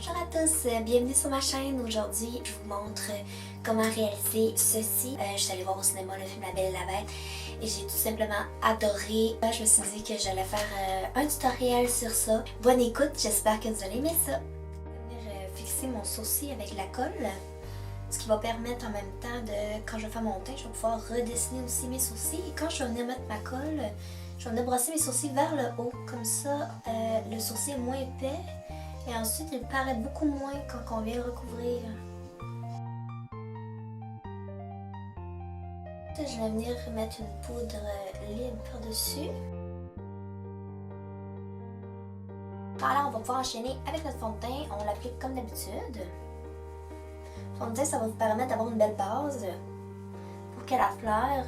Bonjour à tous, bienvenue sur ma chaîne. Aujourd'hui, je vous montre comment réaliser ceci. Je suis allée voir au cinéma le film La Belle et la Bête et j'ai tout simplement adoré. Je me suis dit que j'allais faire un tutoriel sur ça. Bonne écoute, j'espère que vous allez aimer ça. Je vais venir fixer mon sourcil avec la colle, ce qui va permettre en même temps de, quand je vais faire mon teint, je vais pouvoir redessiner aussi mes sourcils. Et quand je vais venir mettre ma colle, je vais venir brosser mes sourcils vers le haut. Comme ça, le sourcil est moins épais. Et ensuite, il paraît beaucoup moins quand on vient le recouvrir. Je vais venir mettre une poudre libre par-dessus. Alors, on va pouvoir enchaîner avec notre fond de teint. On l'applique comme d'habitude. Le fond de teint, ça va vous permettre d'avoir une belle base pour que la fleur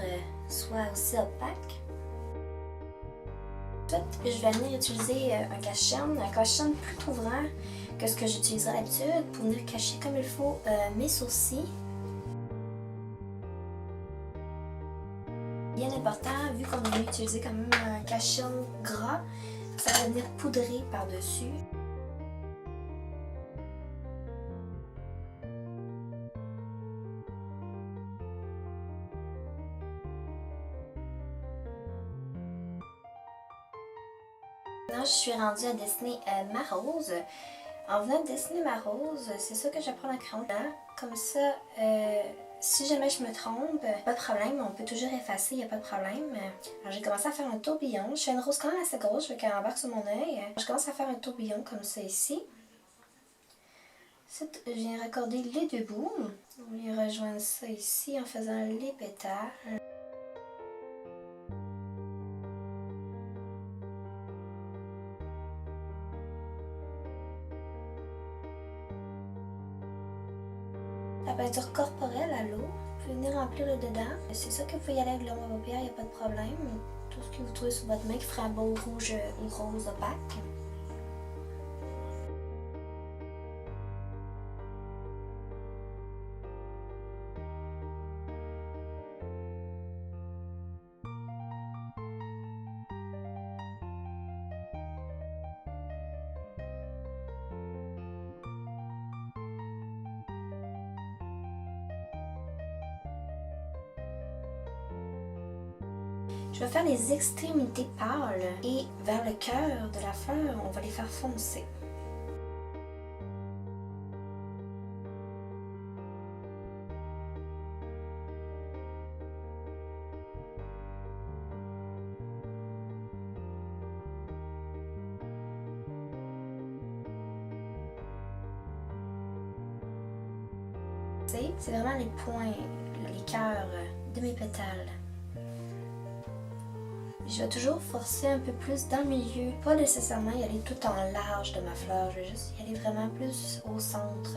soit aussi opaque. Ensuite, je vais venir utiliser un cache-chaîne plus ouvrant que ce que j'utiliserais d'habitude pour venir cacher comme il faut mes sourcils. Bien important, vu qu'on va utiliser quand même un cache-chaîne gras, ça va venir poudrer par-dessus. Maintenant, je suis rendue à dessiner ma rose. En venant de dessiner ma rose, c'est ça que je vais prendre un crayon blanc. Comme ça, si jamais je me trompe, pas de problème, on peut toujours effacer, il n'y a pas de problème. Alors j'ai commencé à faire un tourbillon. Je fais une rose quand même assez grosse, je veux qu'elle embarque sur mon œil. Je commence à faire un tourbillon comme ça ici. Ensuite, je viens raccorder les deux bouts. On vient rejoindre ça ici en faisant les pétales. La peinture corporelle à l'eau, vous pouvez venir remplir le dedans. C'est ça que vous pouvez y aller avec l'ombre à paupières, il n'y a pas de problème. Tout ce que vous trouvez sur votre main qui fera un beau rouge ou rose opaque. Je vais faire les extrémités pâles et vers le cœur de la fleur, on va les faire foncer. C'est vraiment les points, les cœurs de mes pétales. Je vais toujours forcer un peu plus dans le milieu, pas nécessairement y aller tout en large de ma fleur, je vais juste y aller vraiment plus au centre.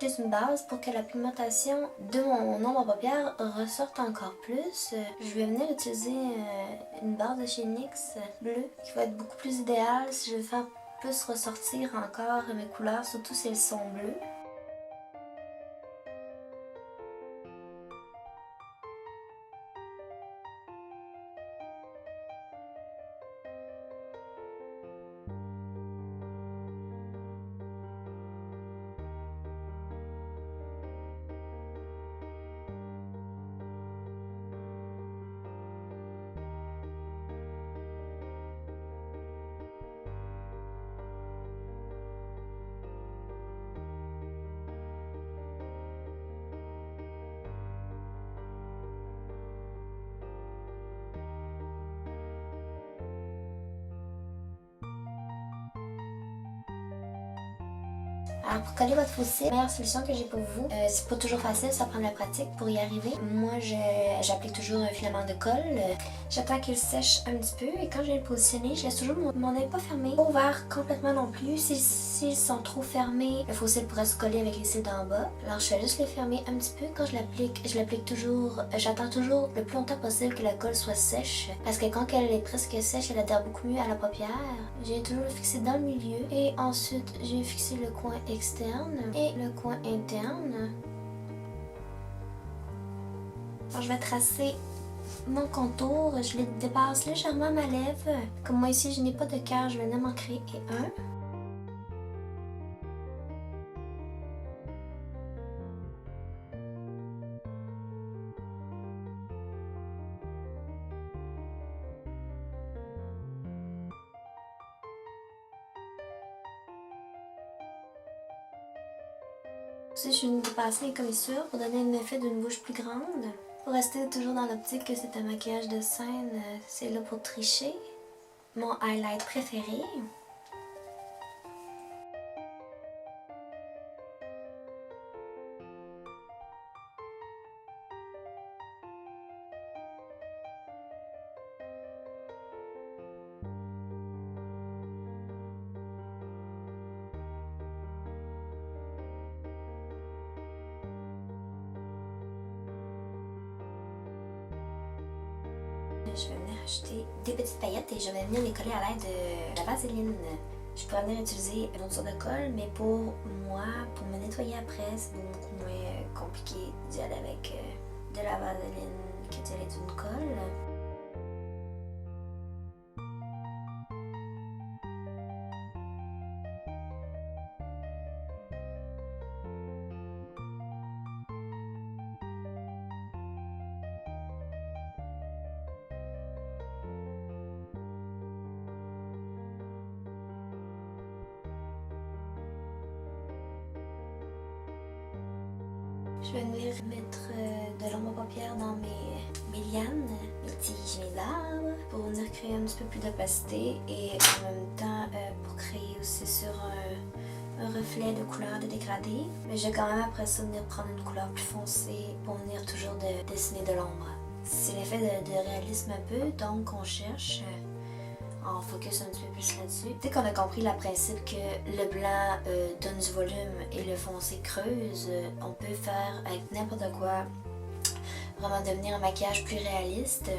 Juste une base pour que la pigmentation de mon ombre à paupières ressorte encore plus. Je vais venir utiliser une base de chez NYX bleue qui va être beaucoup plus idéale si je veux faire plus ressortir encore mes couleurs, surtout si elles sont bleues. Alors pour coller votre fossile, la meilleure solution que j'ai pour vous, c'est pas toujours facile, ça prend de la pratique pour y arriver. Moi j'applique toujours un filament de colle, j'attends qu'il sèche un petit peu et quand je viens le positionner, je laisse toujours mon œil pas fermé, pas ouvert complètement non plus. S'ils sont trop fermés, le fossile pourrait se coller avec les cils d'en bas. Alors je fais juste les fermer un petit peu. Quand je l'applique toujours, j'attends toujours le plus longtemps possible que la colle soit sèche parce que quand elle est presque sèche, elle adhère beaucoup mieux à la paupière. Je viens toujours le fixer dans le milieu et ensuite je viens fixer le coin externe et le coin interne. Alors, je vais tracer mon contour, je les dépasse légèrement ma lèvre. Comme moi ici, je n'ai pas de cœur, je vais venir m'en créer un. Aussi, je viens de dépasser les commissures pour donner un effet d'une bouche plus grande. Pour rester toujours dans l'optique que c'est un maquillage de scène, c'est là pour tricher. Mon highlight préféré. Je vais venir acheter des petites paillettes et je vais venir les coller à l'aide de la vaseline. Je pourrais venir utiliser une autre sorte de colle, mais pour moi, pour me nettoyer après, c'est beaucoup moins compliqué d'y aller avec de la vaseline que d'y aller d'une colle. Je vais venir mettre de l'ombre à paupières dans mes lianes, mes tiges, mes arbres, pour venir créer un petit peu plus d'opacité et en même temps pour créer aussi sur un reflet de couleur de dégradé. Mais je vais quand même après ça venir prendre une couleur plus foncée pour venir toujours dessiner de l'ombre. C'est l'effet de réalisme un peu, donc on cherche. On focus un petit peu plus là-dessus. Dès qu'on a compris le principe que le blanc donne du volume et le foncé creuse, on peut faire avec n'importe quoi vraiment devenir un maquillage plus réaliste.